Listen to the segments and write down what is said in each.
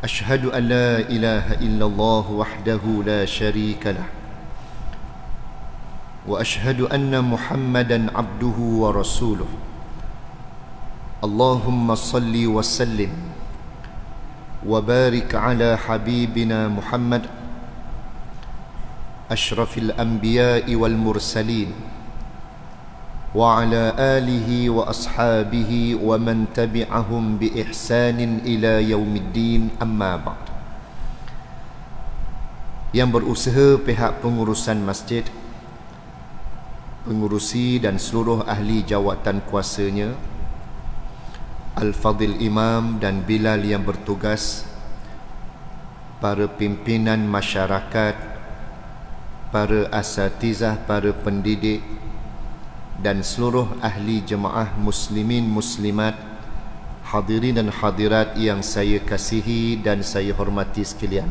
أشهد أن لا إله إلا الله وحده لا شريك له وأشهد أن محمدا عبده ورسوله اللهم صل وسلم وبارك على حبيبنا محمد أشرف الأنبياء والمرسلين وعلى آله وأصحابه ومن تبعهم بإحسان إلى يوم الدين أما بعد. Yang berusaha pihak pengurusan masjid, pengurusi dan seluruh ahli jawatan kuasanya, Al-Fadhil Imam dan Bilal yang bertugas, para pimpinan masyarakat, para asatizah, para pendidik dan seluruh ahli jemaah muslimin muslimat, hadirin dan hadirat yang saya kasihi dan saya hormati sekalian.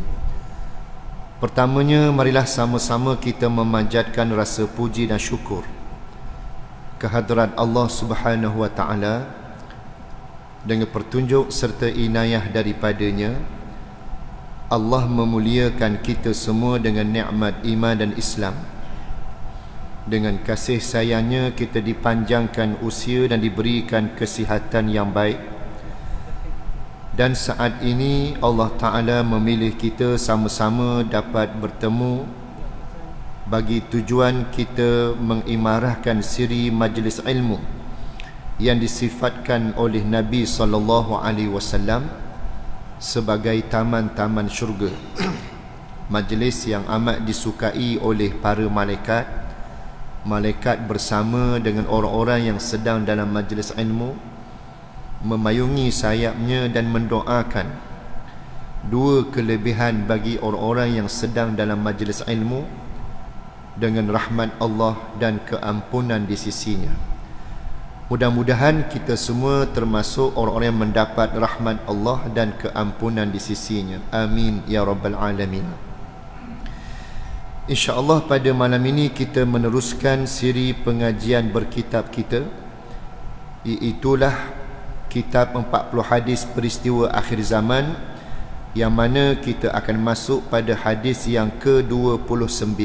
Pertamanya, marilah sama-sama kita memanjatkan rasa puji dan syukur kehadrat Allah Subhanahu wa taala. Dengan pertunjuk serta inayah daripadanya, Allah memuliakan kita semua dengan nikmat iman dan Islam. Dengan kasih sayangnya kita dipanjangkan usia dan diberikan kesihatan yang baik. Dan saat ini Allah Ta'ala memilih kita sama-sama dapat bertemu bagi tujuan kita mengimarahkan siri majlis ilmu yang disifatkan oleh Nabi SAW sebagai taman-taman syurga. Majlis yang amat disukai oleh para malaikat. Malaikat bersama dengan orang-orang yang sedang dalam majlis ilmu memayungi sayapnya dan mendoakan dua kelebihan bagi orang-orang yang sedang dalam majlis ilmu dengan rahmat Allah dan keampunan di sisinya. Mudah-mudahan kita semua termasuk orang-orang yang mendapat rahmat Allah dan keampunan di sisinya. Amin ya rabbal alamin. InsyaAllah pada malam ini kita meneruskan siri pengajian berkitab kita, iaitulah kitab 40 hadis peristiwa akhir zaman, yang mana kita akan masuk pada hadis yang ke-29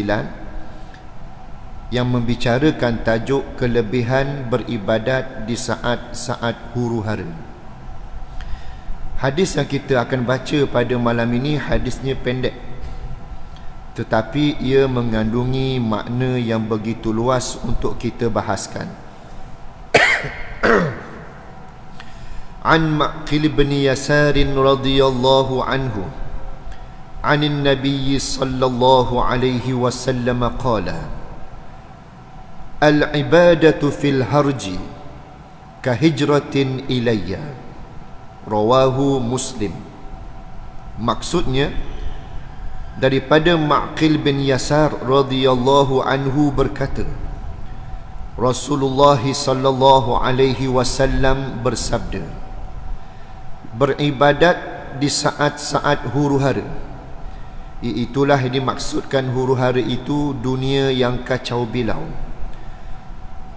yang membicarakan tajuk kelebihan beribadat di saat-saat huru-hara. Hadis yang kita akan baca pada malam ini hadisnya pendek, tetapi ia mengandungi makna yang begitu luas untuk kita bahaskan. An Ma'qil bin Yasar radhiyallahu anhu an an-nabiy sallallahu alaihi wasallam qala: al-ibadatu fil harji kahijratin ilayya. Rawahu Muslim. Maksudnya, daripada Ma'qil bin Yasar radhiyallahu anhu berkata, Rasulullah sallallahu alaihi wasallam bersabda, beribadat di saat-saat huru-hara, iaitulah dimaksudkan huru-hara itu dunia yang kacau bilau,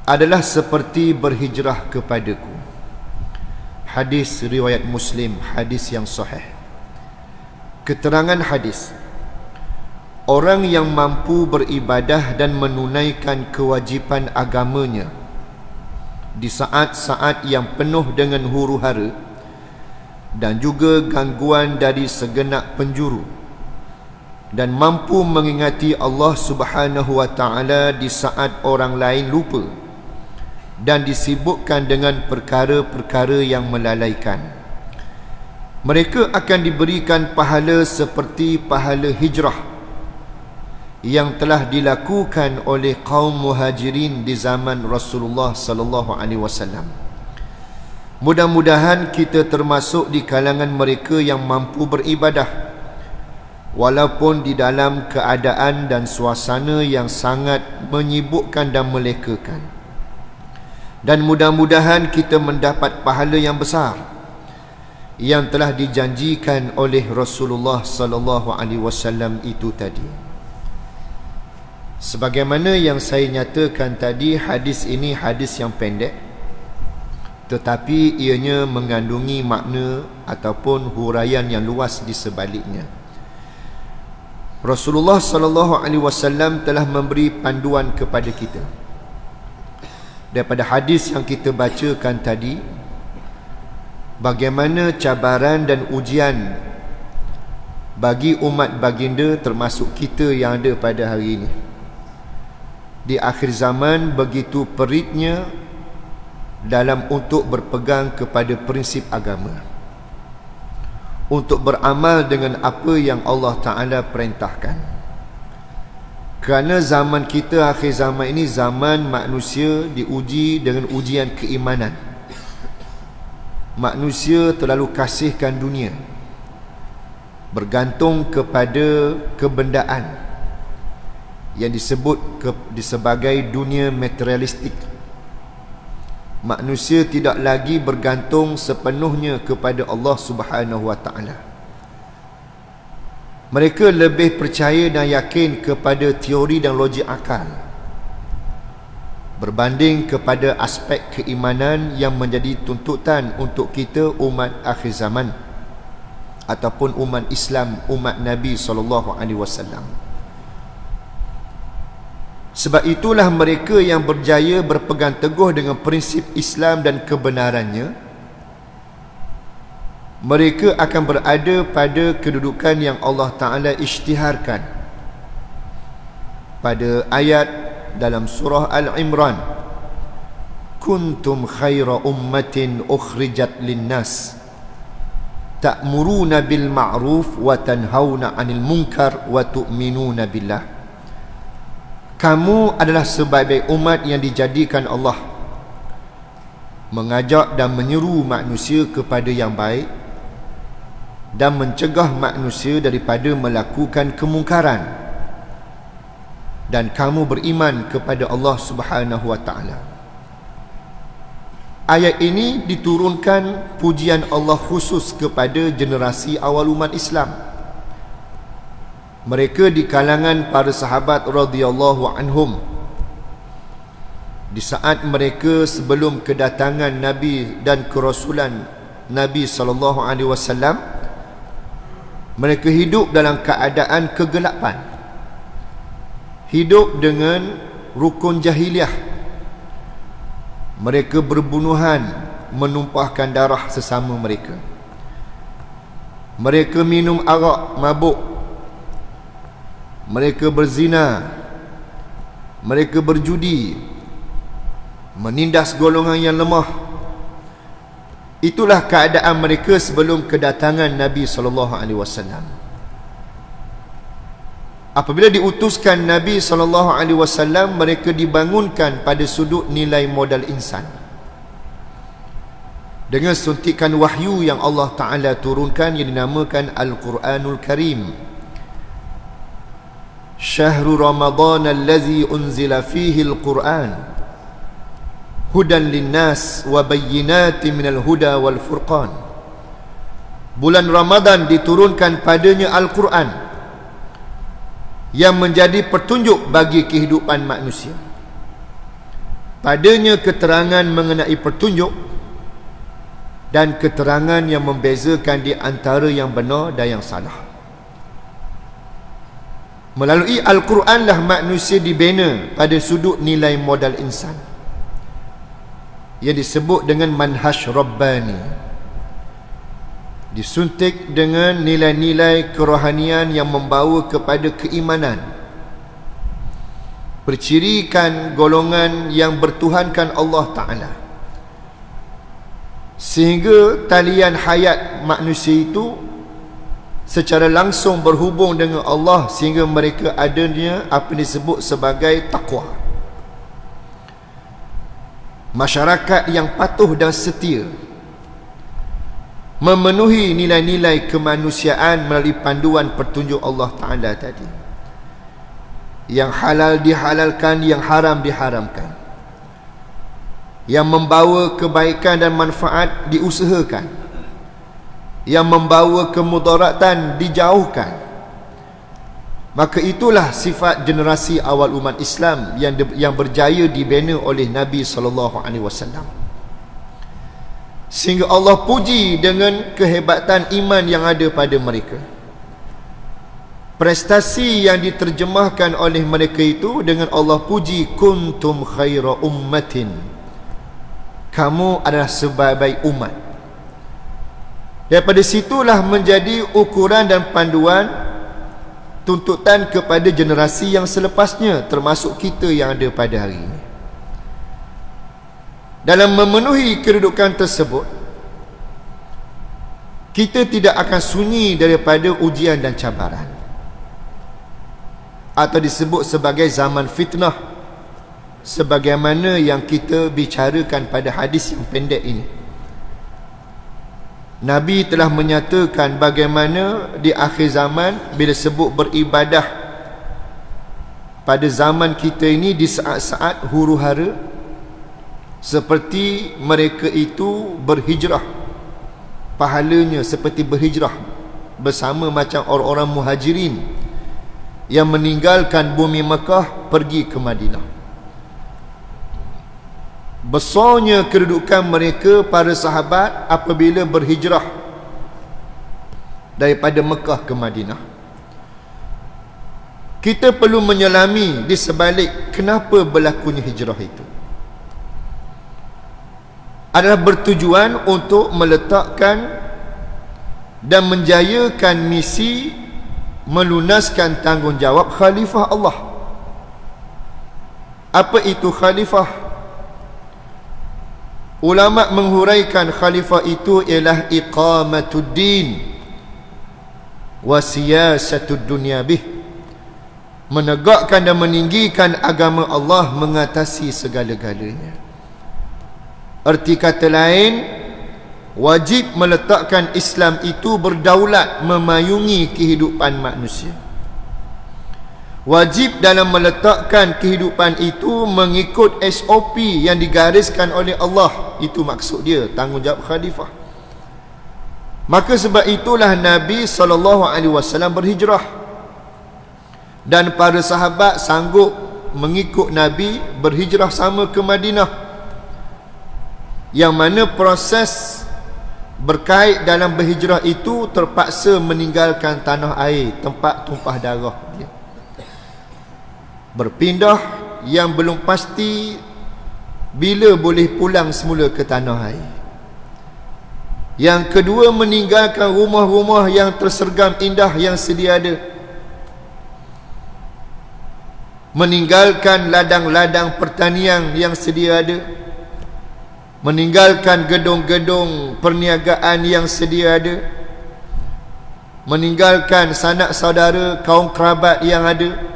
adalah seperti berhijrah kepadaku. Hadis riwayat Muslim, hadis yang sahih. Keterangan hadis: orang yang mampu beribadah dan menunaikan kewajipan agamanya di saat-saat yang penuh dengan huru-hara dan juga gangguan dari segenap penjuru, dan mampu mengingati Allah Subhanahu wa taala di saat orang lain lupa dan disibukkan dengan perkara-perkara yang melalaikan, mereka akan diberikan pahala seperti pahala hijrah yang telah dilakukan oleh kaum muhajirin di zaman Rasulullah sallallahu alaihi wasallam. Mudah-mudahan kita termasuk di kalangan mereka yang mampu beribadah walaupun di dalam keadaan dan suasana yang sangat menyibukkan dan melekakan. Dan mudah-mudahan kita mendapat pahala yang besar yang telah dijanjikan oleh Rasulullah sallallahu alaihi wasallam itu tadi. Sebagaimana yang saya nyatakan tadi, hadis ini hadis yang pendek, tetapi ianya mengandungi makna ataupun huraian yang luas di sebaliknya. Rasulullah SAW telah memberi panduan kepada kita. Daripada hadis yang kita bacakan tadi, bagaimana cabaran dan ujian bagi umat baginda termasuk kita yang ada pada hari ini. Di akhir zaman begitu peritnya dalam untuk berpegang kepada prinsip agama, untuk beramal dengan apa yang Allah Ta'ala perintahkan. Kerana zaman kita akhir zaman ini zaman manusia diuji dengan ujian keimanan. Manusia terlalu kasihkan dunia, bergantung kepada kebendaan yang disebut sebagai dunia materialistik. Manusia tidak lagi bergantung sepenuhnya kepada Allah Subhanahu wa Ta'ala. Mereka lebih percaya dan yakin kepada teori dan logik akal berbanding kepada aspek keimanan yang menjadi tuntutan untuk kita umat akhir zaman ataupun umat Islam, umat Nabi SAW. Sebab itulah mereka yang berjaya berpegang teguh dengan prinsip Islam dan kebenarannya, mereka akan berada pada kedudukan yang Allah Ta'ala isytiharkan pada ayat dalam surah Al-Imran, kuntum khaira ummatin ukhrijat linnas ta'muruna bil ma'ruf wa tanhauna 'anil munkar wa tu'minuna billah. Kamu adalah sebaik-baik umat yang dijadikan Allah, mengajak dan menyeru manusia kepada yang baik dan mencegah manusia daripada melakukan kemungkaran, dan kamu beriman kepada Allah Subhanahu wa Ta'ala. Ayat ini diturunkan pujian Allah khusus kepada generasi awal umat Islam. Mereka di kalangan para sahabat radhiyallahu anhum, di saat mereka sebelum kedatangan Nabi dan kerasulan Nabi SAW, mereka hidup dalam keadaan kegelapan, hidup dengan rukun jahiliah. Mereka berbunuhan, menumpahkan darah sesama mereka. Mereka minum arak, mabuk. Mereka berzina, mereka berjudi, menindas golongan yang lemah. Itulah keadaan mereka sebelum kedatangan Nabi SAW. Apabila diutuskan Nabi SAW, mereka dibangunkan pada sudut nilai modal insan dengan suntikan wahyu yang Allah Ta'ala turunkan yang dinamakan Al-Quranul Karim. Syahrul Ramadan allazi unzila fihi al-Quran hudan linnas wa bayyinatin minal huda wal furqan. Bulan Ramadan diturunkan padanya Al-Quran yang menjadi petunjuk bagi kehidupan manusia. Padanya keterangan mengenai petunjuk dan keterangan yang membezakan di antara yang benar dan yang salah. Melalui Al-Quranlah manusia dibina pada sudut nilai modal insan yang disebut dengan manhaj Rabbani, disuntik dengan nilai-nilai kerohanian yang membawa kepada keimanan, bercirikan golongan yang bertuhankan Allah Ta'ala, sehingga talian hayat manusia itu secara langsung berhubung dengan Allah, sehingga mereka adanya apa disebut sebagai taqwa. Masyarakat yang patuh dan setia, memenuhi nilai-nilai kemanusiaan melalui panduan petunjuk Allah Ta'ala tadi. Yang halal dihalalkan, yang haram diharamkan, yang membawa kebaikan dan manfaat diusahakan, yang membawa kemudaratan dijauhkan. Maka itulah sifat generasi awal umat Islam yang berjaya dibina oleh Nabi SAW. sehingga Allah puji dengan kehebatan iman yang ada pada mereka. Prestasi yang diterjemahkan oleh mereka itu dengan Allah puji, kuntum khaira ummatin, kamu adalah sebaik-baik umat. Daripada situlah menjadi ukuran dan panduan tuntutan kepada generasi yang selepasnya, termasuk kita yang ada pada hari ini. Dalam memenuhi kedudukan tersebut, kita tidak akan sunyi daripada ujian dan cabaran, atau disebut sebagai zaman fitnah, sebagaimana yang kita bicarakan pada hadis yang pendek ini. Nabi telah menyatakan bagaimana di akhir zaman, bila sebut beribadah pada zaman kita ini, di saat-saat huru-hara, seperti mereka itu berhijrah, pahalanya seperti berhijrah bersama macam orang-orang muhajirin yang meninggalkan bumi Mekah pergi ke Madinah. Besarnya kedudukan mereka para sahabat apabila berhijrah daripada Mekah ke Madinah. Kita perlu menyelami di sebalik kenapa berlakunya hijrah itu. Adalah bertujuan untuk meletakkan dan menjayakan misi melunaskan tanggungjawab khalifah Allah. Apa itu khalifah? Ulama menghuraikan khalifah itu ialah iqamatuddin wa siyasatud dunya bih, menegakkan dan meninggikan agama Allah mengatasi segala-galanya. Erti kata lain, wajib meletakkan Islam itu berdaulat memayungi kehidupan manusia. Wajib dalam meletakkan kehidupan itu mengikut SOP yang digariskan oleh Allah. Itu maksud dia, tanggungjawab khalifah. Maka sebab itulah Nabi SAW berhijrah, dan para sahabat sanggup mengikut Nabi berhijrah sama ke Madinah, yang mana proses berkait dalam berhijrah itu terpaksa meninggalkan tanah air, tempat tumpah darah dia. Berpindah yang belum pasti bila boleh pulang semula ke tanah air. Yang kedua, meninggalkan rumah-rumah yang tersergam indah yang sedia ada, meninggalkan ladang-ladang pertanian yang sedia ada, meninggalkan gedung-gedung perniagaan yang sedia ada, meninggalkan sanak saudara, kaum kerabat yang ada,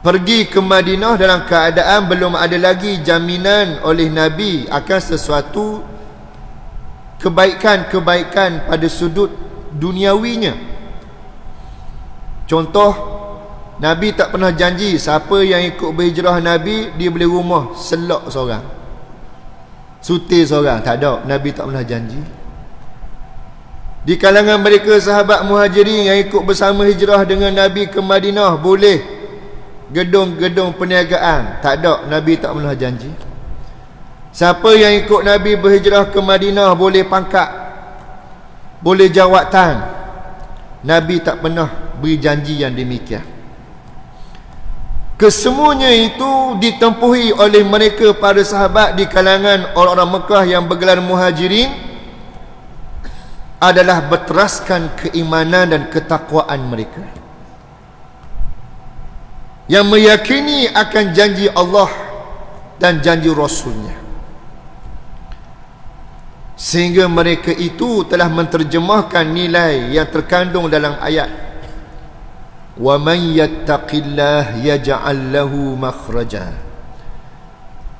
pergi ke Madinah dalam keadaan belum ada lagi jaminan oleh Nabi akan sesuatu kebaikan-kebaikan pada sudut duniawinya. Contoh, Nabi tak pernah janji siapa yang ikut berhijrah Nabi dia beli rumah selok seorang, sutir seorang. Tak ada, Nabi tak pernah janji. Di kalangan mereka sahabat muhajirin yang ikut bersama hijrah dengan Nabi ke Madinah, boleh gedung-gedung perniagaan. Tak ada, Nabi tak pernah janji. Siapa yang ikut Nabi berhijrah ke Madinah boleh pangkat, boleh jawatan. Nabi tak pernah beri janji yang demikian. Kesemuanya itu ditempuhi oleh mereka para sahabat di kalangan orang-orang Mekah yang bergelar muhajirin adalah berteraskan keimanan dan ketakwaan mereka, yang meyakini akan janji Allah dan janji Rasulnya, sehingga mereka itu telah menterjemahkan nilai yang terkandung dalam ayat, wa man yattaqillah yaj'al lahu makhraja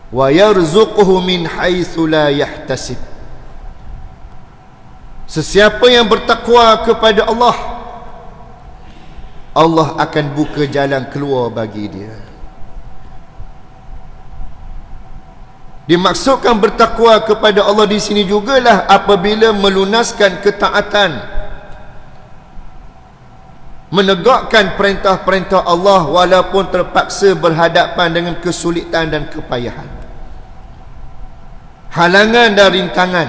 wa yarzuqhu min haitsu la yahtasib. Sesiapa yang bertakwa kepada Allah, Allah akan buka jalan keluar bagi dia. Dimaksudkan bertakwa kepada Allah di sini jugalah apabila melunaskan ketaatan, menegakkan perintah-perintah Allah walaupun terpaksa berhadapan dengan kesulitan dan kepayahan. halangan dan rintangan,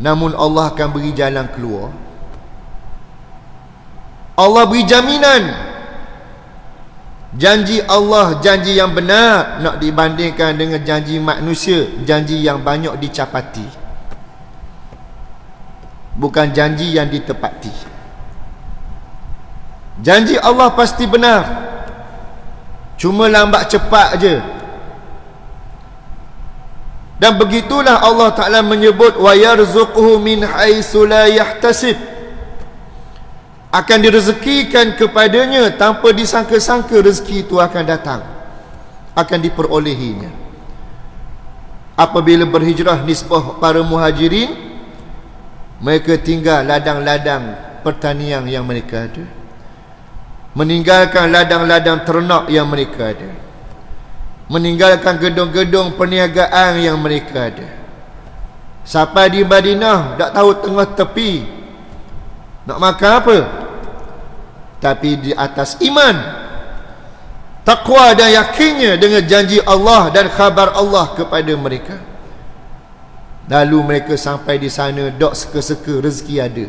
namun Allah akan beri jalan keluar. Allah beri jaminan. Janji Allah janji yang benar, nak dibandingkan dengan janji manusia, janji yang banyak dicapati, bukan janji yang ditepati. Janji Allah pasti benar, cuma lambat cepat je. Dan begitulah Allah Ta'ala menyebut wa yarzuquhu min haitsu la yahtasib, akan direzekikan kepadanya tanpa disangka-sangka rezeki itu akan datang, akan diperolehinya. Apabila berhijrah nisbah para muhajirin, mereka tinggal ladang-ladang pertanian yang mereka ada, meninggalkan ladang-ladang ternak yang mereka ada, meninggalkan gedung-gedung perniagaan yang mereka ada. Sampai di Madinah, tak tahu tengah tepi nak makan apa, tapi di atas iman, takwa dan yakinnya dengan janji Allah dan khabar Allah kepada mereka. Lalu mereka sampai di sana, dok seka-seka rezeki ada.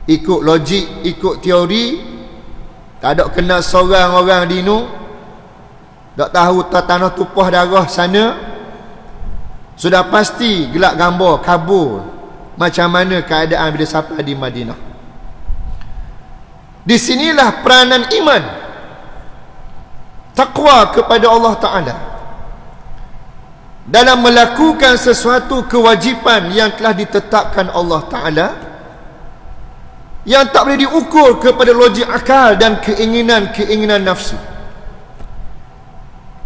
Ikut logik, ikut teori, tak ada kenal seorang orang dino, tak tahu tanah tumpah darah sana, sudah pasti gelak gambar kabur macam mana keadaan bila sampai di Madinah. Di sinilah peranan iman, takwa kepada Allah Ta'ala dalam melakukan sesuatu kewajipan yang telah ditetapkan Allah Ta'ala, yang tak boleh diukur kepada logik akal dan keinginan nafsu,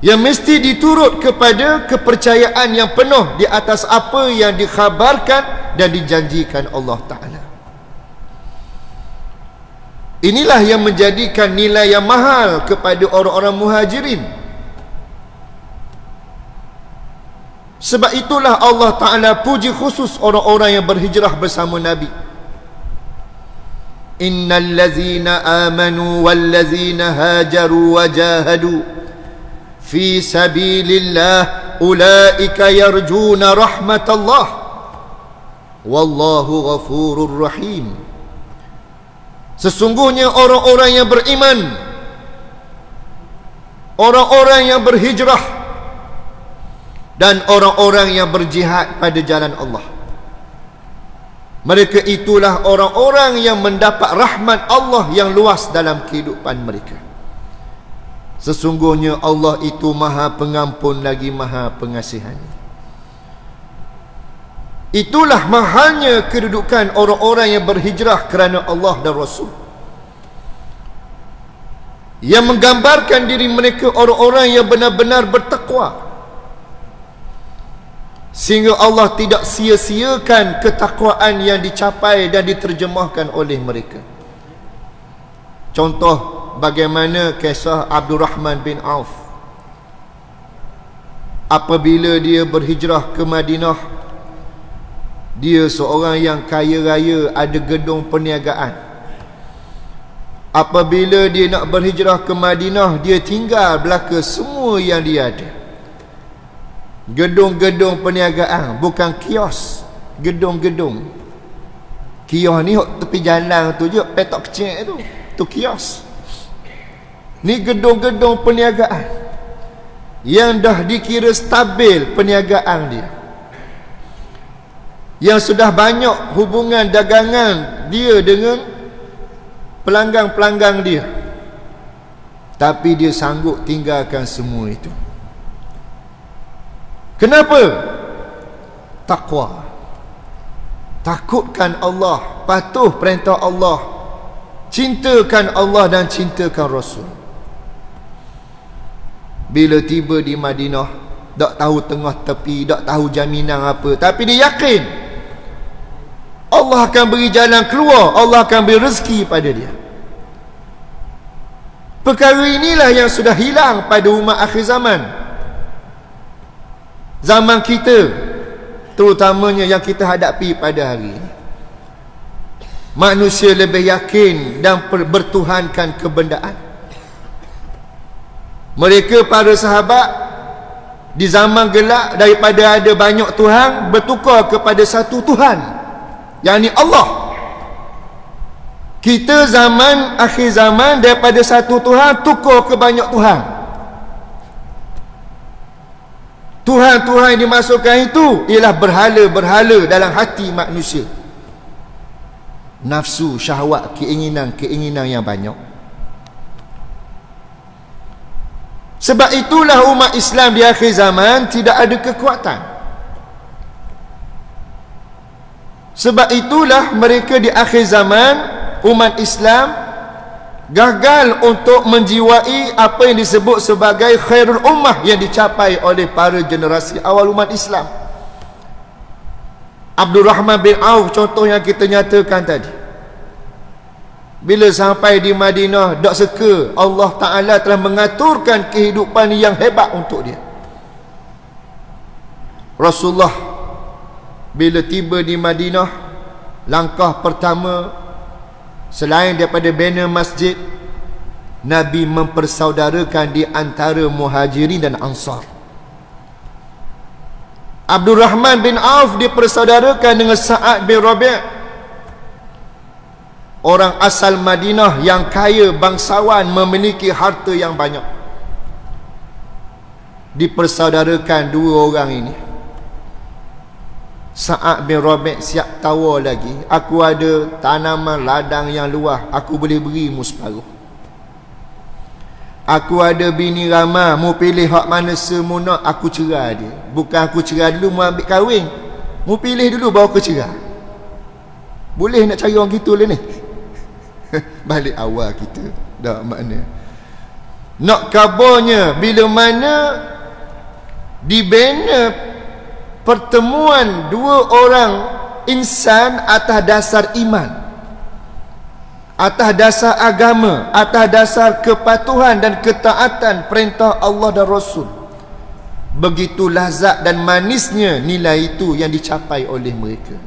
yang mesti diturut kepada kepercayaan yang penuh di atas apa yang dikhabarkan dan dijanjikan Allah Ta'ala. Inilah yang menjadikan nilai yang mahal kepada orang-orang muhajirin. Sebab itulah Allah Ta'ala puji khusus orang-orang yang berhijrah bersama Nabi. Innal ladzina amanu wal ladzina hajaru wa jahadu fi sabilillah ulaika yarjuna rahmatallah wallahu ghafurur rahim. Sesungguhnya orang-orang yang beriman, orang-orang yang berhijrah, dan orang-orang yang berjihad pada jalan Allah, mereka itulah orang-orang yang mendapat rahmat Allah yang luas dalam kehidupan mereka. Sesungguhnya Allah itu Maha Pengampun lagi Maha Pengasihan. Itulah mahalnya kedudukan orang-orang yang berhijrah kerana Allah dan Rasul, yang menggambarkan diri mereka orang-orang yang benar-benar bertakwa, sehingga Allah tidak sia-siakan ketakwaan yang dicapai dan diterjemahkan oleh mereka. Contoh bagaimana kisah Abdul Rahman bin Auf. Apabila dia berhijrah ke Madinah, dia seorang yang kaya raya, ada gedung perniagaan. Apabila dia nak berhijrah ke Madinah, dia tinggal belaka semua yang dia ada. Gedung-gedung perniagaan, bukan kios, gedung-gedung. Kios ni tepi jalan tu je, petok kecil tu kios. Ni gedung-gedung perniagaan yang dah dikira stabil perniagaan dia, yang sudah banyak hubungan dagangan dia dengan pelanggan-pelanggan dia, tapi dia sanggup tinggalkan semua itu. Kenapa? Takwa. Takutkan Allah, patuh perintah Allah, cintakan Allah dan cintakan Rasul. Bila tiba di Madinah, tak tahu tengah tepi, tak tahu jaminan apa, tapi dia yakin Allah akan beri jalan keluar, Allah akan beri rezeki pada dia. Perkara inilah yang sudah hilang pada umat akhir zaman. Zaman kita, terutamanya yang kita hadapi pada hari ini. Manusia lebih yakin dan bertuhankan kebendaan. Mereka para sahabat Di zaman gelap, daripada ada banyak Tuhan, bertukar kepada satu Tuhan, yakni Allah. Kita zaman akhir zaman, daripada satu Tuhan tukar ke banyak Tuhan. Tuhan-Tuhan yang dimasukkan itu ialah berhala-berhala dalam hati manusia. Nafsu, syahwat, keinginan yang banyak. Sebab itulah umat Islam di akhir zaman tidak ada kekuatan. Sebab itulah mereka di akhir zaman, umat Islam gagal untuk menjiwai apa yang disebut sebagai khairul ummah yang dicapai oleh para generasi awal umat Islam. Abdul Rahman bin Auf contoh yang kita nyatakan tadi. Bila sampai di Madinah, tak seka Allah Ta'ala telah mengaturkan kehidupan yang hebat untuk dia. Rasulullah bila tiba di Madinah, langkah pertama selain daripada bina masjid, Nabi mempersaudarakan di antara Muhajirin dan Ansar. Abdul Rahman bin Auf dipersaudarakan dengan Sa'ad bin Rabi', orang asal Madinah yang kaya, bangsawan, memiliki harta yang banyak. Dipersaudarakan dua orang ini. Sa'ad bin Rabi' siap tawa lagi, aku ada tanaman ladang yang luas, aku boleh berimu separuh. Aku ada bini ramah, mu pilih hak mana semua nak, aku cerai dia. Bukan aku cerai dulu, mu ambil kahwin. Mu pilih dulu baru aku cerai. Boleh nak cari orang gitu lah ni. Balik awal kita. Tak makna. Nak kabarnya bila mana dibina pertemuan dua orang insan atas dasar iman, atas dasar agama, atas dasar kepatuhan dan ketaatan perintah Allah dan Rasul. Begitu lazat dan manisnya nilai itu yang dicapai oleh mereka.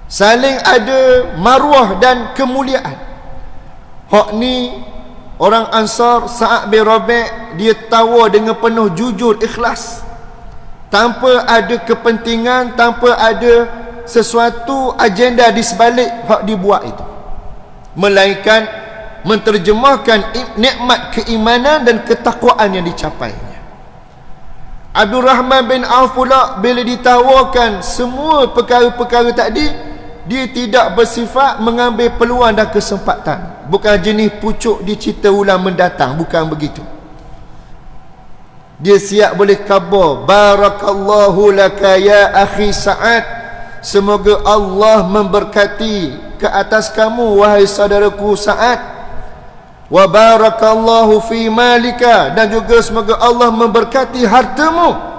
Saling ada maruah dan kemuliaan. Hak ni orang Ansar, Sa'ad bin Rabi', dia tawa dengan penuh jujur, ikhlas, tanpa ada kepentingan, tanpa ada sesuatu agenda di sebalik hak dibuat itu, melainkan menterjemahkan nikmat keimanan dan ketakwaan yang dicapainya. Abdul Rahman bin Auf pula bila ditawarkan semua perkara-perkara tadi, dia tidak bersifat mengambil peluang dan kesempatan. Bukan jenis pucuk dicerita ulang mendatang, bukan begitu. Dia siap boleh khabar, barakallahu laka ya akhi Sa'ad, semoga Allah memberkati ke atas kamu wahai saudaraku Sa'ad. Wa barakallahu fi malika, dan juga semoga Allah memberkati hartamu.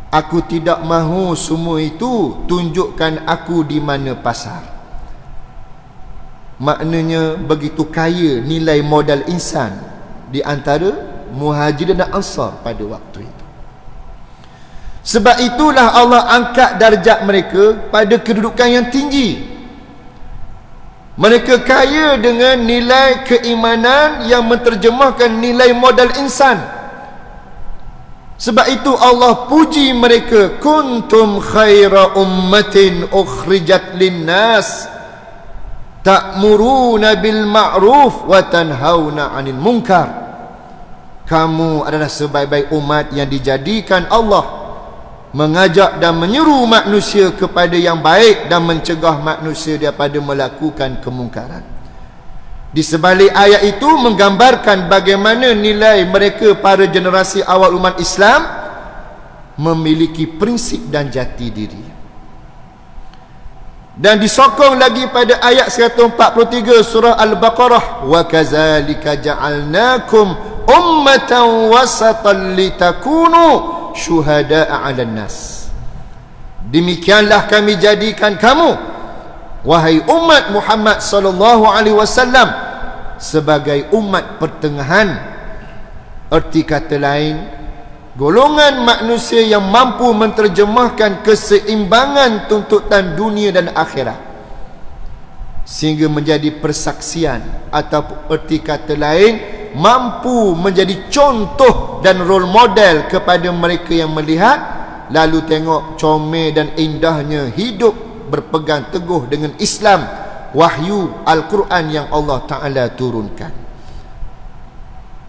Aku tidak mahu semua itu tunjukkan aku di mana pasar. Maknanya begitu kaya nilai modal insan di antara Muhajirin dan Ansar pada waktu itu. Sebab itulah Allah angkat darjat mereka pada kedudukan yang tinggi. Mereka kaya dengan nilai keimanan yang menterjemahkan nilai modal insan. Sebab itu Allah puji mereka, kuntum khaira ummatin ukhrijat linnas ta'muruna bil ma'ruf wa tanhauna 'anil munkar. Kamu adalah sebaik-baik umat yang dijadikan Allah mengajak dan menyeru manusia kepada yang baik dan mencegah manusia daripada melakukan kemungkaran. Di sebalik ayat itu menggambarkan bagaimana nilai mereka para generasi awal umat Islam memiliki prinsip dan jati diri. Dan disokong lagi pada ayat 143 surah Al-Baqarah, wa kadzalika ja'alnakum ummatan wasatan litakunu syuhada'a 'alan nas. Demikianlah kami jadikan kamu wahai umat Muhammad sallallahu alaihi wasallam sebagai umat pertengahan. Erti kata lain, golongan manusia yang mampu menterjemahkan keseimbangan tuntutan dunia dan akhirat sehingga menjadi persaksian, atau erti kata lain mampu menjadi contoh dan role model kepada mereka yang melihat, lalu tengok comel dan indahnya hidup berpegang teguh dengan Islam, wahyu Al-Quran yang Allah Ta'ala turunkan.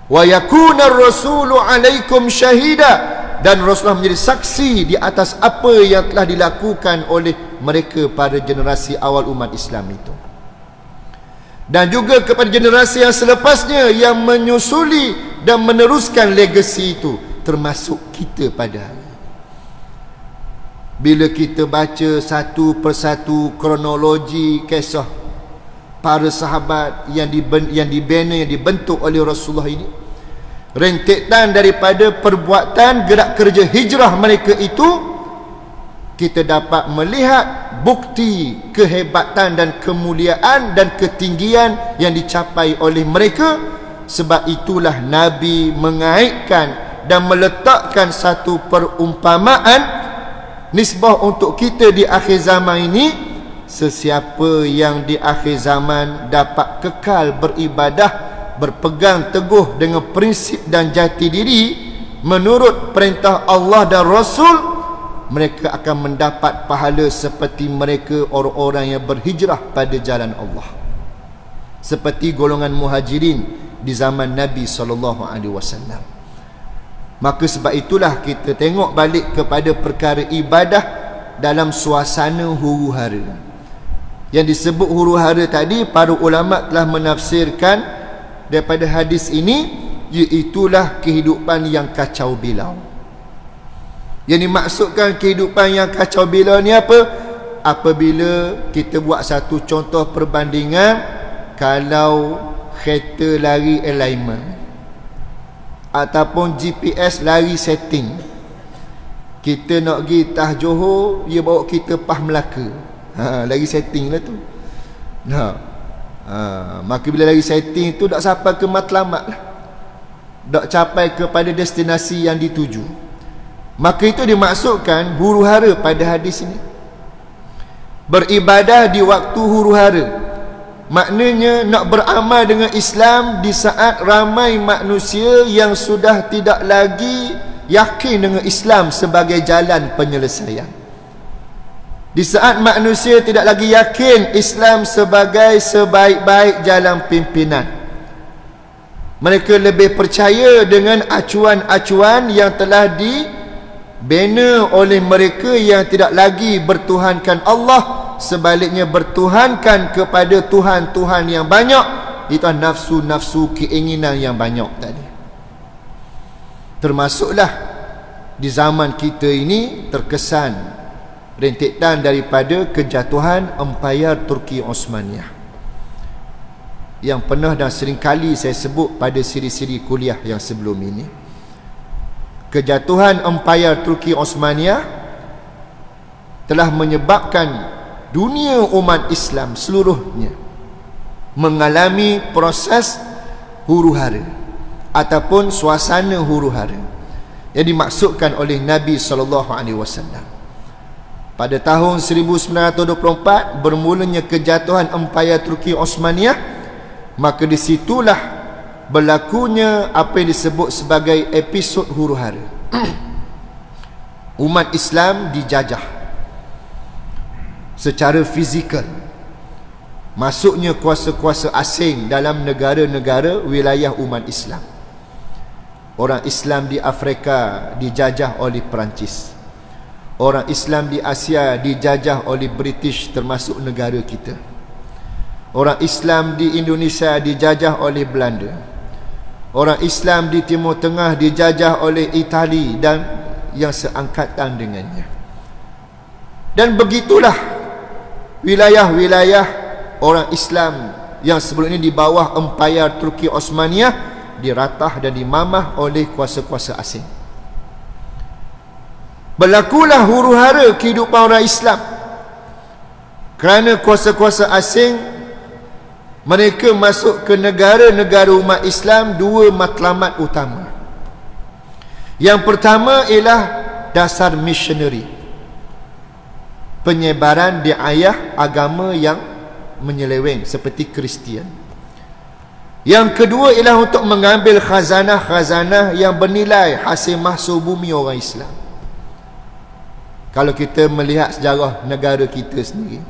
Wa yakuna ar-rasulu 'alaikum syahida, dan Rasulullah menjadi saksi di atas apa yang telah dilakukan oleh mereka pada generasi awal umat Islam itu, dan juga kepada generasi yang selepasnya yang menyusuli dan meneruskan legasi itu, termasuk kita pada hari. Bila kita baca satu persatu kronologi kisah para sahabat yang dibina, yang dibentuk oleh Rasulullah ini, rentetan daripada perbuatan gerak kerja hijrah mereka itu, kita dapat melihat bukti kehebatan dan kemuliaan dan ketinggian yang dicapai oleh mereka. Sebab itulah Nabi mengaitkan dan meletakkan satu perumpamaan nisbah untuk kita di akhir zaman ini. Sesiapa yang di akhir zaman dapat kekal beribadah, berpegang teguh dengan prinsip dan jati diri menurut perintah Allah dan Rasul, mereka akan mendapat pahala seperti mereka orang-orang yang berhijrah pada jalan Allah, seperti golongan muhajirin di zaman Nabi SAW. Maka sebab itulah kita tengok balik kepada perkara ibadah dalam suasana huru-hara. Yang disebut huru-hara tadi, para ulama telah menafsirkan daripada hadis ini, iaitulah kehidupan yang kacau bilau. Yang dimaksudkan kehidupan yang kacau bilau ni apa? Apabila kita buat satu contoh perbandingan, kalau kereta lari alignment ataupun GPS lari setting, kita nak pergi Tah Johor, dia bawa kita Pah Melaka, lagi setting lah tu. Maka bila lagi setting tu, tak sampai ke matlamat lah, tak capai kepada destinasi yang dituju. Maka itu dimaksudkan huru-hara pada hadis ini. Beribadah di waktu huru-hara, maknanya nak beramal dengan Islam di saat ramai manusia yang sudah tidak lagi yakin dengan Islam sebagai jalan penyelesaian. Di saat manusia tidak lagi yakin Islam sebagai sebaik-baik jalan pimpinan, mereka lebih percaya dengan acuan-acuan yang telah dibina oleh mereka yang tidak lagi bertuhankan Allah, sebaliknya bertuhankan kepada Tuhan-Tuhan yang banyak. Itu nafsu-nafsu keinginan yang banyak tadi. Termasuklah di zaman kita ini terkesan rentetan daripada kejatuhan Empayar Turki Osmaniyah, yang pernah dan seringkali saya sebut pada siri-siri kuliah yang sebelum ini. Kejatuhan Empayar Turki Osmaniyah telah menyebabkan dunia umat Islam seluruhnya mengalami proses huru-hara ataupun suasana huru-hara yang dimaksudkan oleh Nabi SAW. Pada tahun 1924 bermulanya kejatuhan Empayar Turki Osmaniyah, maka disitulah berlakunya apa yang disebut sebagai episod huru-hara. Umat Islam dijajah secara fizikal. Masuknya kuasa-kuasa asing dalam negara-negara wilayah umat Islam. Orang Islam di Afrika dijajah oleh Perancis. Orang Islam di Asia dijajah oleh British, termasuk negara kita. Orang Islam di Indonesia dijajah oleh Belanda. Orang Islam di Timur Tengah dijajah oleh Itali dan yang seangkatan dengannya. Dan begitulah wilayah-wilayah orang Islam yang sebelum ini di bawah Empayar Turki Osmaniyah diratah dan dimamah oleh kuasa-kuasa asing. Berlakulah huru-hara kehidupan orang Islam kerana kuasa-kuasa asing mereka masuk ke negara-negara umat Islam dua matlamat utama. Yang pertama ialah dasar missionary, penyebaran diayah agama yang menyeleweng seperti Kristian. Yang kedua ialah untuk mengambil khazanah-khazanah yang bernilai, hasil mahsul bumi orang Islam. Kalau kita melihat sejarah negara kita sendiri,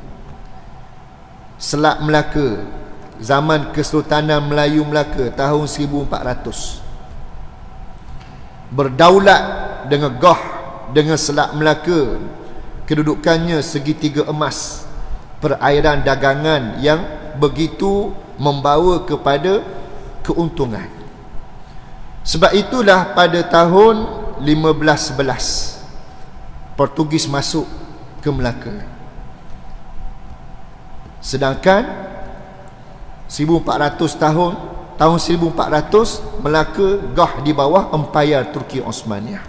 Selat Melaka, zaman Kesultanan Melayu Melaka tahun 1400, berdaulat dengan Gah, dengan Selat Melaka. Kedudukannya segitiga emas, perairan dagangan yang begitu membawa kepada keuntungan. Sebab itulah pada tahun 1511 Portugis masuk ke Melaka. Sedangkan 1400 tahun 1400 Melaka Gah di bawah Empayar Turki Osmaniyah.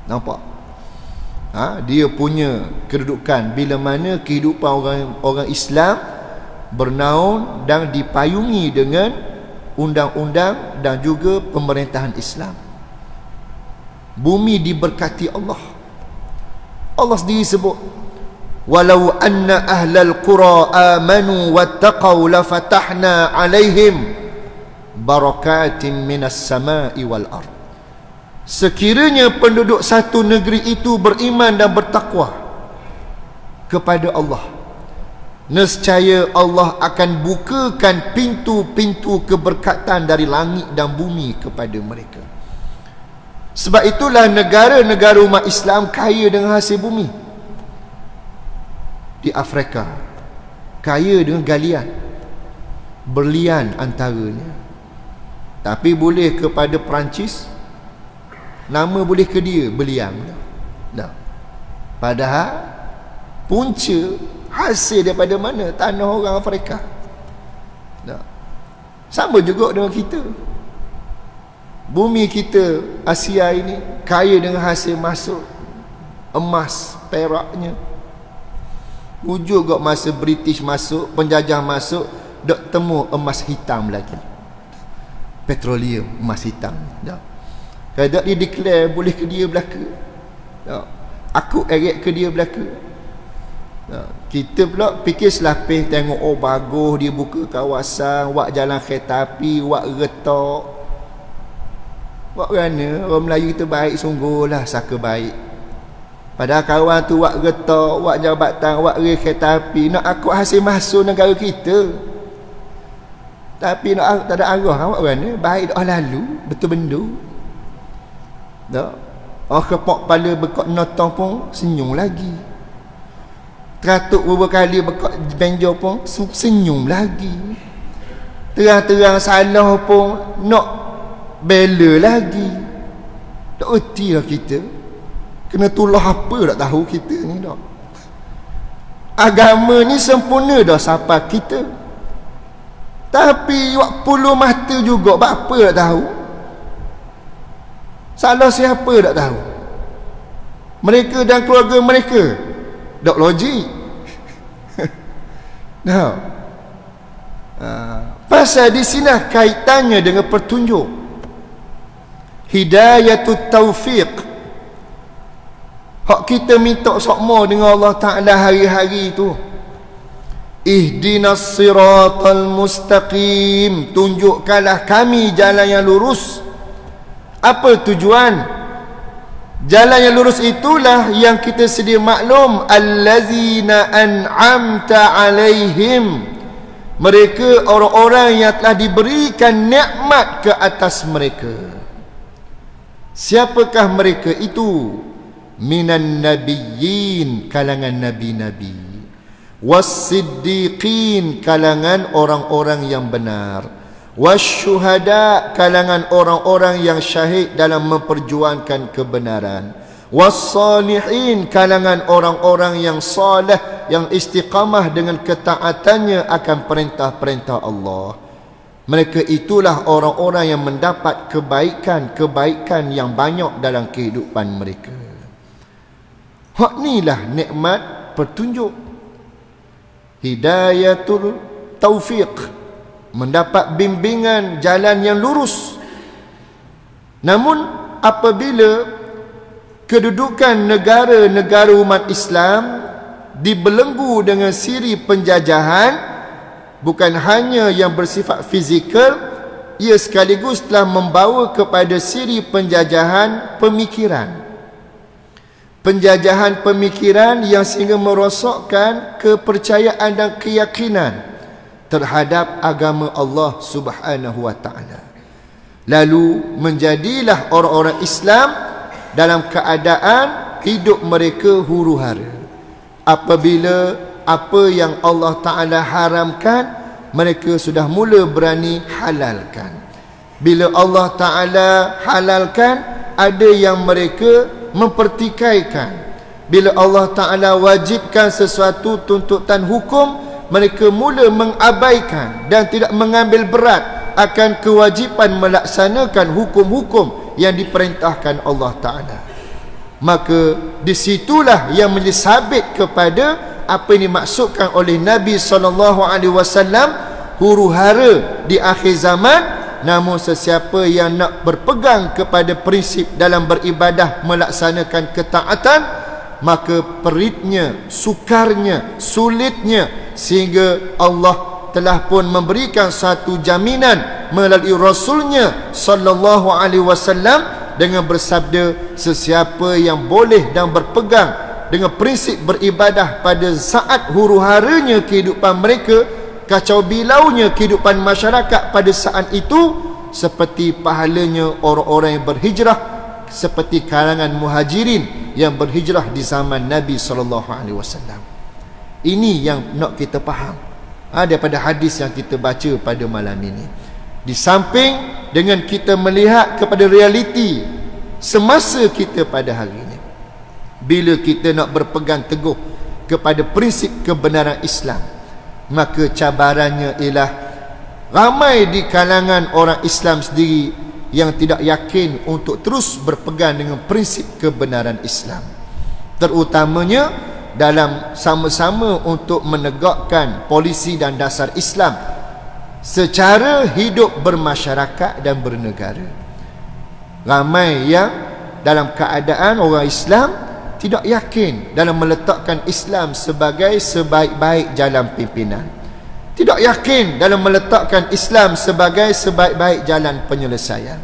Nampak? Dia punya kedudukan bila mana kehidupan orang Islam bernaung dan dipayungi dengan undang-undang dan juga pemerintahan Islam. Bumi diberkati Allah. Allah sendiri sebut, walau anna ahlal qura amanu wattaqau lafatahna alaihim barakatin minas samai wal ard. Sekiranya penduduk satu negeri itu beriman dan bertakwa kepada Allah, nescaya Allah akan bukakan pintu-pintu keberkatan dari langit dan bumi kepada mereka. Sebab itulah negara-negara umat Islam kaya dengan hasil bumi. Di Afrika kaya dengan galian, berlian antaranya. Tapi boleh kepada Perancis, nama boleh ke dia berlian. Padahal punca hasil daripada mana? Tanah orang Afrika. Sama juga dengan kita. Bumi kita Asia ini kaya dengan hasil masuk emas, peraknya. Ujung kat masa British masuk, penjajah masuk, dok temu emas hitam lagi. Petroleum, emas hitam. Kalau dia declare boleh ke dia belaka. Aku erek ke dia belaka. Kita pula fikir selapis tengok, oh bagus dia buka kawasan, wak jalan kereta api, wak retak. Wak kerana orang Melayu kita baik sungguhlah, saka baik. Padahal kawan tu wak retak, wak jabatan, wak rel kereta api, nak aku hasil masuk negara kita. Tapi nak tak ada arah, wak kerana baik dah lalu, betul bendu. Tak? Oh kepok kepala bekok notong pun senyum lagi. Teratuk beberapa kali bekok benjo pun senyum lagi. Terang-terang salah pun nak bela lagi. Tak erti lah kita. Kena tulah apa tak tahu kita ni dah. Agama ni sempurna dah sampai kita. Tapi wak puluh mata juga apa tak tahu. Salah siapa tak tahu. Mereka dan keluarga mereka. Tak logik. Nah. Pasal di sini kaitannya dengan petunjuk. Hidayatut taufiq. Hak kita minta sokmo dengan Allah Ta'ala hari-hari tu. Ihdinas siratal mustaqim. Tunjukkanlah kami jalan yang lurus. Apa tujuan? Jalan yang lurus itulah yang kita sedia maklum, allazina an'amta alaihim. Mereka orang-orang yang telah diberikan nikmat ke atas mereka. Siapakah mereka itu? Minan nabiyyin, kalangan nabi-nabi, was-siddiqin, kalangan orang-orang yang benar, wasyuhada, kalangan orang-orang yang syahid dalam memperjuangkan kebenaran, wassalihin, kalangan orang-orang yang saleh, yang istiqamah dengan ketaatannya akan perintah-perintah Allah. Mereka itulah orang-orang yang mendapat kebaikan-kebaikan yang banyak dalam kehidupan mereka. Hak inilah nikmat petunjuk. Hidayatul taufiq, mendapat bimbingan jalan yang lurus. Namun apabila kedudukan negara-negara umat Islam dibelenggu dengan siri penjajahan, bukan hanya yang bersifat fizikal, ia sekaligus telah membawa kepada siri penjajahan pemikiran. Penjajahan pemikiran yang sehingga merosakkan kepercayaan dan keyakinan terhadap agama Allah Subhanahu wa taala. Lalu menjadilah orang-orang Islam dalam keadaan hidup mereka huru-hara. Apabila apa yang Allah Ta'ala haramkan, mereka sudah mula berani halalkan. Bila Allah Ta'ala halalkan, ada yang mereka mempertikaikan. Bila Allah Ta'ala wajibkan sesuatu tuntutan hukum, mereka mula mengabaikan dan tidak mengambil berat akan kewajipan melaksanakan hukum-hukum yang diperintahkan Allah Ta'ala. Maka disitulah yang menjadi sabit kepada apa yang dimaksudkan oleh Nabi SAW, huru-hara di akhir zaman. Namun sesiapa yang nak berpegang kepada prinsip dalam beribadah, melaksanakan ketaatan, maka peritnya, sukarnya, sulitnya, sehingga Allah telah pun memberikan satu jaminan melalui Rasulnya sallallahu alaihi wasallam dengan bersabda, sesiapa yang boleh dan berpegang dengan prinsip beribadah pada saat huru-haranya kehidupan mereka, kacau bilaunya kehidupan masyarakat pada saat itu, seperti pahalanya orang-orang yang berhijrah, seperti kalangan muhajirin yang berhijrah di zaman Nabi SAW. Ini yang nak kita faham daripada hadis yang kita baca pada malam ini. Di samping dengan kita melihat kepada realiti semasa kita pada hari ini, bila kita nak berpegang teguh kepada prinsip kebenaran Islam, maka cabarannya ialah ramai di kalangan orang Islam sendiri yang tidak yakin untuk terus berpegang dengan prinsip kebenaran Islam, terutamanya dalam sama-sama untuk menegakkan polisi dan dasar Islam secara hidup bermasyarakat dan bernegara. Ramai yang dalam keadaan orang Islam tidak yakin dalam meletakkan Islam sebagai sebaik-baik jalan pimpinan, tidak yakin dalam meletakkan Islam sebagai sebaik-baik jalan penyelesaian,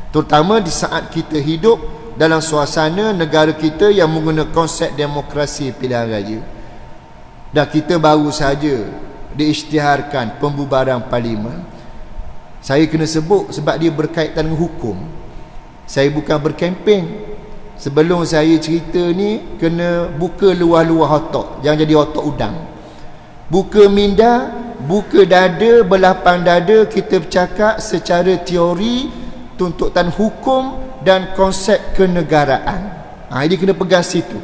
terutama di saat kita hidup dalam suasana negara kita yang menggunakan konsep demokrasi pilihan raya. Dan kita baru saja diisytiharkan pembubaran parlimen. Saya kena sebut sebab dia berkaitan dengan hukum. Saya bukan berkempen. Sebelum saya cerita ni, kena buka luar-luar otak, jangan jadi otak udang. Buka minda, buka dada, berlapang dada, kita bercakap secara teori tuntutan hukum dan konsep kenegaraan. Dia kena pegang situ.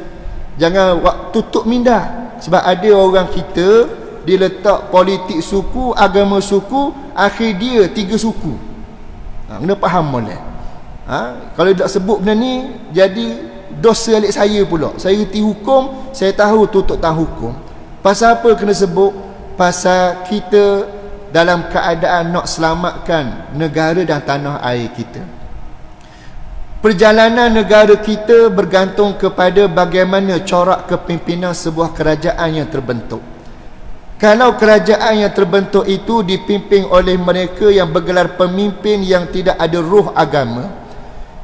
Jangan tutup minda. Sebab ada orang kita, dia letak politik suku, agama suku, akhir dia 3 suku. Kena faham boleh. Kalau tak sebut benda ni, jadi dosa alik saya pula. Saya reti hukum, saya tahu tuntutan hukum. Pasal apa kena sebut? Pasal kita dalam keadaan nak selamatkan negara dan tanah air kita. Perjalanan negara kita bergantung kepada bagaimana corak kepimpinan sebuah kerajaan yang terbentuk. Kalau kerajaan yang terbentuk itu dipimpin oleh mereka yang bergelar pemimpin yang tidak ada ruh agama,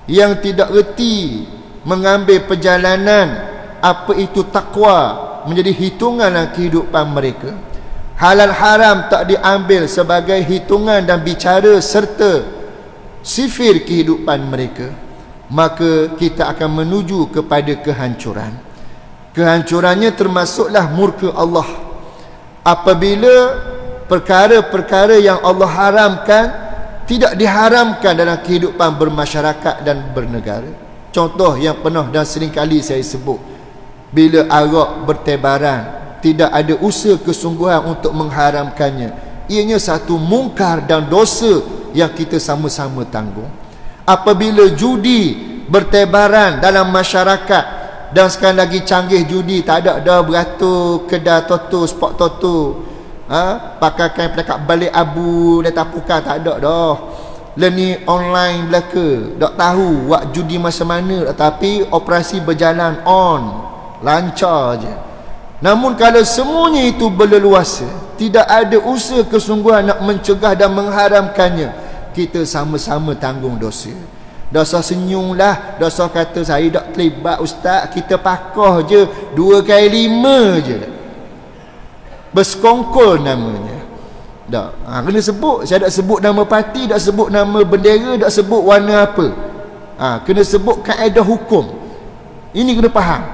yang tidak reti mengambil perjalanan apa itu takwa menjadi hitungan dalam kehidupan mereka, halal haram tak diambil sebagai hitungan dan bicara serta sifir kehidupan mereka, maka kita akan menuju kepada kehancuran. Kehancurannya termasuklah murka Allah apabila perkara-perkara yang Allah haramkan tidak diharamkan dalam kehidupan bermasyarakat dan bernegara. Contoh yang pernah dan sering kali saya sebut, bila arak bertebaran, tidak ada usaha kesungguhan untuk mengharamkannya. Ianya satu mungkar dan dosa yang kita sama-sama tanggung. Apabila judi bertebaran dalam masyarakat, dan sekarang lagi canggih judi, tak ada dah beratur kedai toto, spot toto, pakaikan pelakat balik abu dan tapukan, tak ada dah. Ni online belaka, tak tahu buat judi macam mana, tapi operasi berjalan on, lancar je. Namun kalau semuanya itu berleluasa, tidak ada usaha kesungguhan nak mencegah dan mengharamkannya, kita sama-sama tanggung dosa. Dosa senyumlah, dosa kata saya tak terlibat ustaz, kita pakoh je 2 kali 5 je, bersekongkol namanya. Tak, kena sebut. Saya tak sebut nama parti, tak sebut nama bendera, tak sebut warna apa. Kena sebut kaedah hukum. Ini kena faham.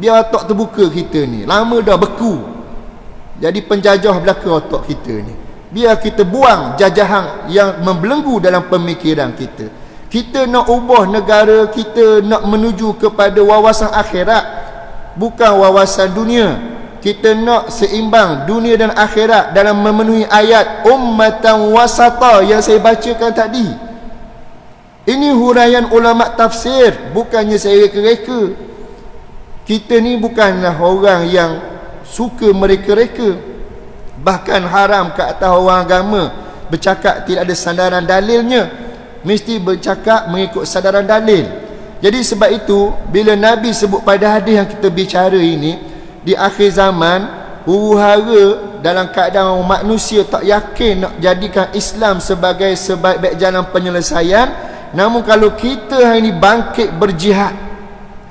Biar otak terbuka kita ni. Lama dah beku. Jadi penjajah belaka otak kita ni. Biar kita buang jajahan yang membelenggu dalam pemikiran kita. Kita nak ubah negara kita, nak menuju kepada wawasan akhirat, bukan wawasan dunia. Kita nak seimbang dunia dan akhirat dalam memenuhi ayat ummatan wasata yang saya bacakan tadi. Ini huraian ulama tafsir, bukannya saya reka-reka. Kita ni bukanlah orang yang suka mereka-reka, bahkan haram ke atas orang agama bercakap tidak ada sandaran dalilnya. Mesti bercakap mengikut sandaran dalil. Jadi sebab itu bila Nabi sebut pada hadis yang kita bicara ini, di akhir zaman huru-hara dalam keadaan manusia tak yakin nak jadikan Islam sebagai sebaik-baik jalan penyelesaian. Namun kalau kita hari ini bangkit berjihad,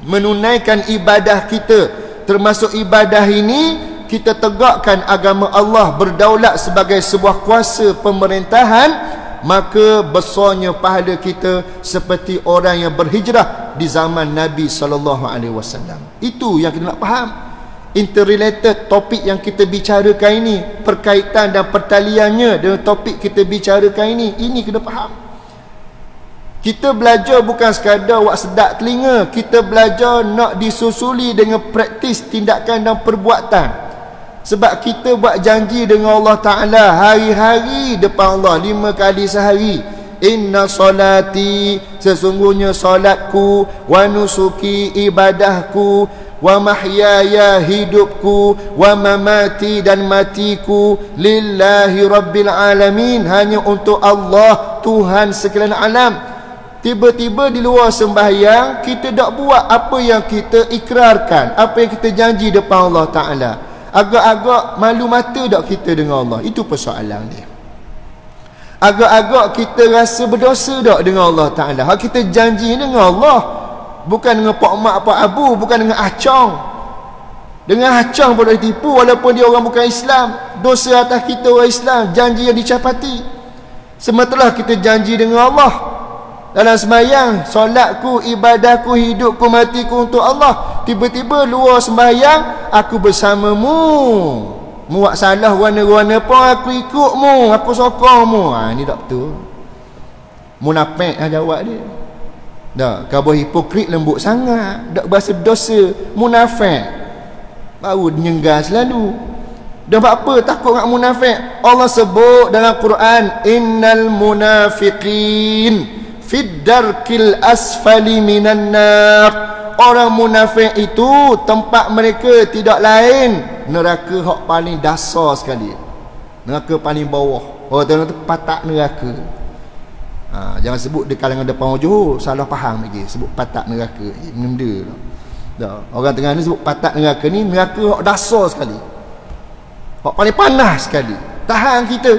menunaikan ibadah kita, termasuk ibadah ini kita tegakkan agama Allah berdaulat sebagai sebuah kuasa pemerintahan, maka besarnya pahala kita seperti orang yang berhijrah di zaman Nabi SAW. Itu yang kita nak faham. Interrelated topik yang kita bicarakan ini, perkaitan dan pertaliannya dengan topik kita bicarakan ini kena faham. Kita belajar bukan sekadar wak sedap telinga, kita belajar nak disusuli dengan praktis tindakan dan perbuatan. Sebab kita buat janji dengan Allah Ta'ala hari-hari depan Allah 5 kali sehari. Inna solati, sesungguhnya solatku, wa nusuki, ibadahku, wa mahyaya, hidupku, wa mamati, dan matiku, lillahi rabbil alamin, hanya untuk Allah, Tuhan sekalian alam. Tiba-tiba di luar sembahyang kita tak buat apa yang kita ikrarkan, apa yang kita janji depan Allah Ta'ala. Agak-agak malu mata tak kita dengan Allah? Itu persoalan dia. Agak-agak kita rasa berdosa tak dengan Allah Ta'ala? Hak kita janji dengan Allah, bukan dengan pak mak pak abu, bukan dengan acang. Dengan acang pun dah ditipu walaupun dia orang bukan Islam. Dosa atas kita orang Islam, janji yang dicapati. Sementara kita janji dengan Allah dalam sembahyang, solatku, ibadahku, hidupku, matiku untuk Allah. Tiba-tiba luar sembahyang, aku bersamamu. Mu buat salah warna-warna pun aku ikutmu, aku sokongmu. Ini tak betul. Munafik lah jawab dia. Tak, kau hipokrit lembut sangat, tak berasa dosa, munafik. Baru nyenggar selalu. Dan apa takut dengan munafik? Allah sebut dalam Quran, innal munafiqin fid darkil asfali minan nar. Orang munafik itu tempat mereka tidak lain neraka hak paling dasar sekali, neraka paling bawah. Orang tu patak neraka. Jangan sebut di kalangan depan Johor, salah faham lagi sebut patak neraka. Benda dah. Orang tengah ni sebut patak neraka ni neraka hak dasar sekali, hak paling panas sekali. Tahan kita.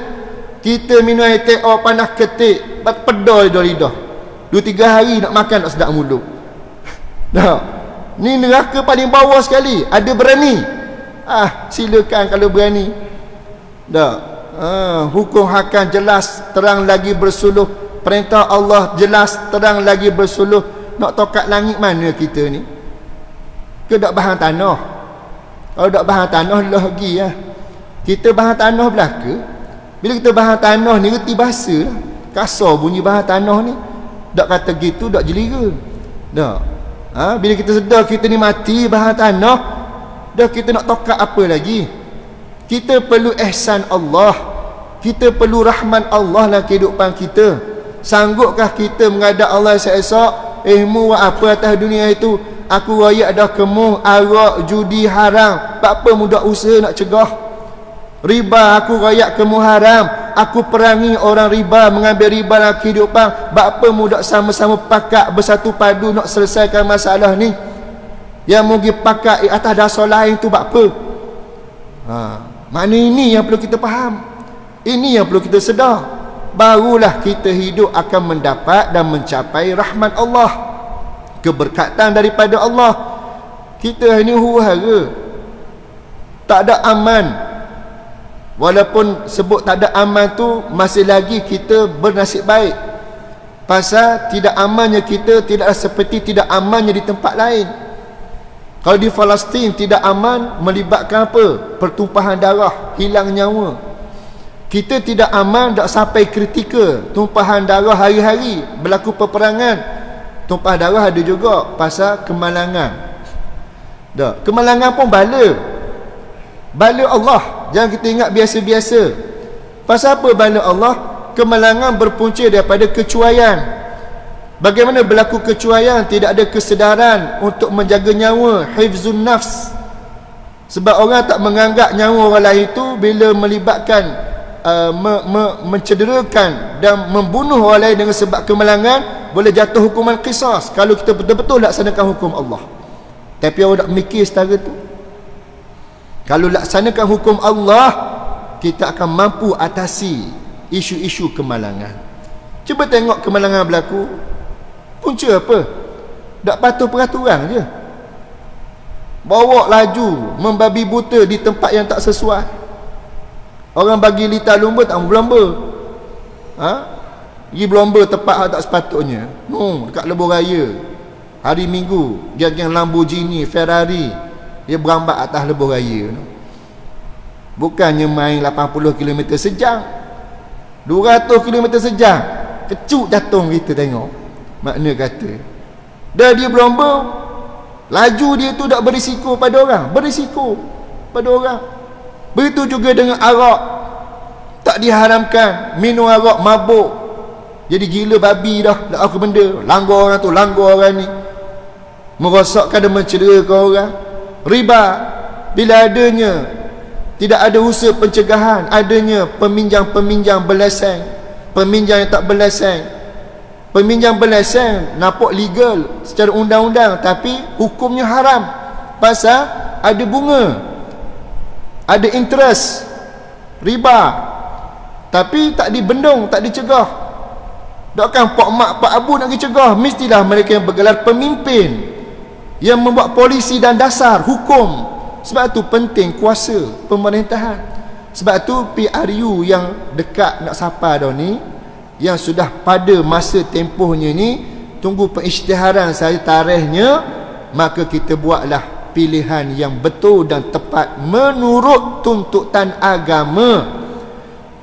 Kita minum air teh panas ketik, pedal lidah. 2-3 hari nak makan tak sedap mulut. Dah. Ni neraka paling bawah sekali. Ada berani? Silakan kalau berani. Dah. Hukum hakam jelas terang lagi bersuluh. Perintah Allah jelas terang lagi bersuluh. Nak tokat langit mana kita ni? Ke dak bahan tanah? Kalau dak bahan tanah lagi lah. Kita bahan tanah belaka. Bila kita bahan tanah ni reti bahasa lah. Kasar bunyi bahan tanah ni. Dak kata gitu dak jelira. Dak. Bila kita sedar kita ni mati bahan tanah, dah kita nak tokat apa lagi? Kita perlu ihsan Allah, kita perlu rahman Allah dalam kehidupan kita. Sanggupkah kita menghadap Allah esok-esok, mu buat apa atas dunia itu? Aku royak dah kemuh, arak, judi haram. Apa mudah usaha nak cegah? Riba aku royak kemuh haram. Aku perangi orang riba, mengambil riba dalam kehidupan. Bapa mudak sama-sama pakat bersatu padu nak selesaikan masalah ni. Yang mungkin pakat atas dasar lain tu bapa. Mana ini yang perlu kita faham. Ini yang perlu kita sedar. Barulah kita hidup akan mendapat dan mencapai rahmat Allah, keberkatan daripada Allah. Kita ini huru-hara, tak ada aman. Walaupun sebut tak ada aman tu, masih lagi kita bernasib baik. Pasal tidak amannya kita tidaklah seperti tidak amannya di tempat lain. Kalau di Palestin tidak aman, melibatkan apa? Pertumpahan darah, hilang nyawa. Kita tidak aman, tak sampai kritikal, tumpahan darah hari-hari, berlaku peperangan. Tumpahan darah ada juga pasal kemalangan. Tak, kemalangan pun bala Allah. Jangan kita ingat biasa-biasa. Pasal apa bala Allah? Kemalangan berpunca daripada kecuaian. Bagaimana berlaku kecuaian? Tidak ada kesedaran untuk menjaga nyawa, hifzun nafs. Sebab orang tak menganggap nyawa orang lain itu bila melibatkan mencederakan dan membunuh orang lain dengan sebab kemalangan, boleh jatuh hukuman qisas kalau kita betul-betul laksanakan hukum Allah. Tapi orang tak mikir setara tu. Kalau laksanakan hukum Allah, kita akan mampu atasi isu-isu kemalangan. Cuba tengok kemalangan berlaku, punca apa? Tak patuh peraturan je, bawa laju membabi buta di tempat yang tak sesuai. Orang bagi litar lumba tak mau berlomba, pergi berlomba tempat yang tak sepatutnya. Dekat lebuh raya hari Minggu, geng-geng Lamborghini, Ferrari, dia berambat atas lebuh raya. Bukannya main 80 km sejam, 200 km sejam, kecuk jatuh kita tengok. Makna kata dah dia berlomba, laju dia tu tak berisiko pada orang, berisiko pada orang. Begitu juga dengan arak, tak diharamkan minum arak, mabuk, jadi gila babi dah, tak apa benda, langgar orang tu, langgar orang ni, merosakkan dan mencederakan orang. Riba, bila adanya tidak ada usaha pencegahan, adanya peminjam-peminjam berlesen, peminjam yang tak berlesen. Peminjam berlesen nampak legal secara undang-undang, tapi hukumnya haram. Pasal ada bunga, ada interest, riba, tapi tak dibendung, tak dicegah. Takkan pak mak, pak abu nak dicegah. Mestilah mereka yang bergelar pemimpin, yang membuat polisi dan dasar hukum. Sebab tu penting kuasa pemerintahan. Sebab tu PRU yang dekat nak sapa dah ni, yang sudah pada masa tempohnya ni, tunggu pengisytiharan saja tarikhnya, maka kita buatlah pilihan yang betul dan tepat menurut tuntutan agama,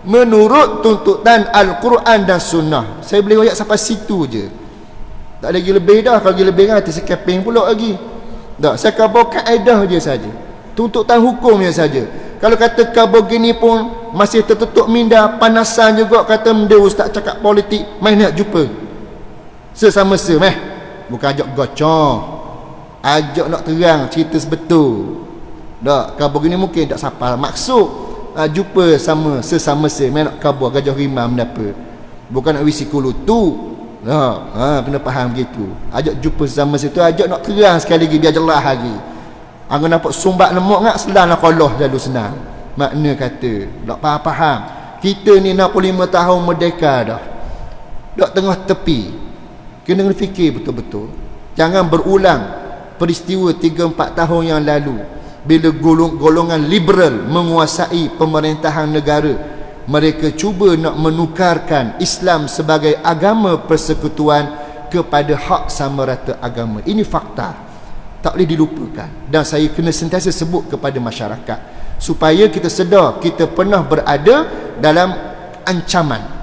menurut tuntutan Al-Quran dan Sunnah. Saya boleh royak sampai situ je, tak ada lagi lebih dah. Kalau lagi lebih kan saya keping pula lagi. Tak, saya akan bawa kaedah je saja, tuntutan hukumnya saja. Kalau kata kabur gini pun masih tertutup minda, panasan juga. Kata benda ustaz cakap politik, main nak jumpa sesama-sama, bukan ajak gocong, ajak nak terang cerita sebetul. Tak, kabur gini mungkin tak siapa maksud jumpa sama sesama-sama, main nak kabur gajah rimam apa, bukan nak wisi kulutu. Kena faham gitu. Ajak jumpa sama situ, ajak nak terang sekali lagi biar jelas lagi. Angin nampak sumbat lemuk ngak selang nak Allah lalu senang. Makna kata tak faham. Kita ni 65 tahun merdeka dah, dak tengah tepi. Kena fikir betul-betul. Jangan berulang peristiwa 3-4 tahun yang lalu, bila golongan liberal menguasai pemerintahan negara. Mereka cuba nak menukarkan Islam sebagai agama persekutuan kepada hak sama rata agama. Ini fakta, tak boleh dilupakan. Dan saya kena sentiasa sebut kepada masyarakat supaya kita sedar kita pernah berada dalam ancaman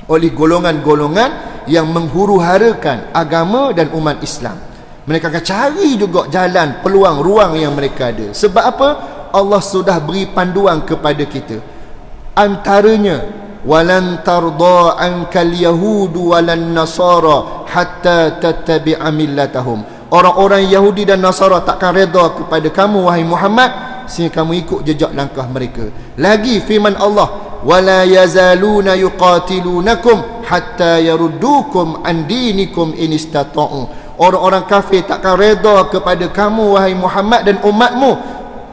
oleh golongan-golongan yang menghuru-harakan agama dan umat Islam. Mereka akan cari juga jalan, peluang, ruang yang mereka ada. Sebab apa? Allah sudah beri panduan kepada kita. Antaranya, walan tarda ankal yahudu walan nasara hatta tattabi'a millatahum. Orang-orang Yahudi dan Nasara takkan reda kepada kamu wahai Muhammad sehingga kamu ikut jejak langkah mereka. Lagi firman Allah, wala yazaluna yuqatilunakum hatta yaruddukum an dinikum in istata'u. Orang-orang kafir takkan reda kepada kamu wahai Muhammad dan umatmu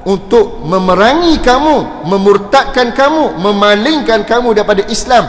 untuk memerangi kamu, memurtadkan kamu, memalingkan kamu daripada Islam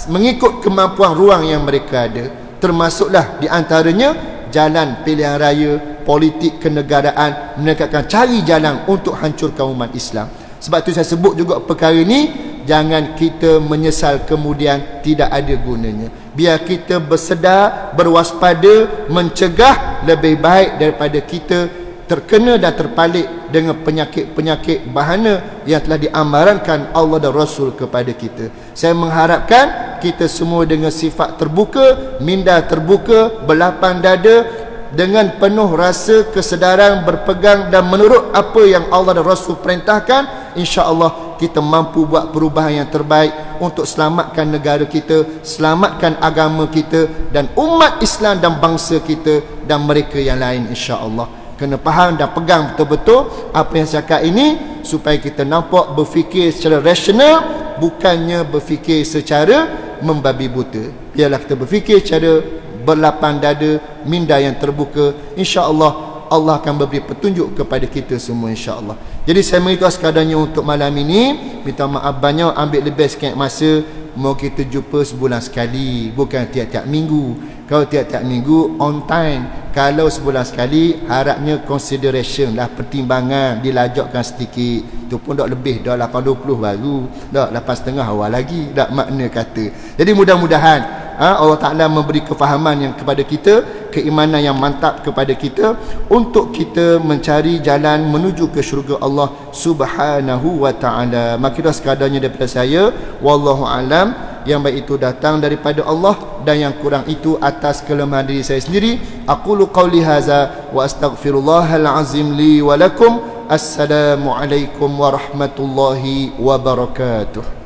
mengikut kemampuan ruang yang mereka ada. Termasuklah di antaranya jalan pilihan raya, politik kenegaraan. Mereka akan cari jalan untuk hancurkan umat Islam. Sebab tu saya sebut juga perkara ni, jangan kita menyesal kemudian tidak ada gunanya. Biar kita bersedar, berwaspada, mencegah, lebih baik daripada kita terkena dan terpalit dengan penyakit-penyakit bahana yang telah diamarankan Allah dan Rasul kepada kita. Saya mengharapkan kita semua dengan sifat terbuka, minda terbuka, berlapang dada, dengan penuh rasa kesedaran berpegang dan menurut apa yang Allah dan Rasul perintahkan, insya-Allah kita mampu buat perubahan yang terbaik untuk selamatkan negara kita, selamatkan agama kita dan umat Islam dan bangsa kita dan mereka yang lain, insya-Allah. Kena faham dan pegang betul-betul apa yang saya cakap ini, supaya kita nampak berfikir secara rasional, bukannya berfikir secara membabi buta. Biarlah kita berfikir secara berlapang dada, minda yang terbuka. InsyaAllah Allah akan memberi petunjuk kepada kita semua, insyaAllah. Jadi saya beritahu sekadanya untuk malam ini. Minta maaf banyak, ambil lebih sikit masa. Mau kita jumpa sebulan sekali, bukan tiap-tiap minggu. Kalau tiap-tiap minggu on time. Kalau sebulan sekali, harapnya consideration lah, pertimbangan, dilajokkan sedikit. Itu pun dah lebih, dah 8.20 baru, dah 8.30 awal lagi, dah makna kata. Jadi mudah-mudahan Allah Ta'ala memberi kefahaman yang kepada kita, keimanan yang mantap kepada kita, untuk kita mencari jalan menuju ke syurga Allah Subhanahu wa Ta'ala. Makilah sekadarnya daripada saya. Wallahu alam. Yang baik itu datang daripada Allah, dan yang kurang itu atas kelemahan diri saya sendiri. Aqulu qawli hadza wa astaghfirullahal azim li wa lakum. Assalamualaikum warahmatullahi wabarakatuh.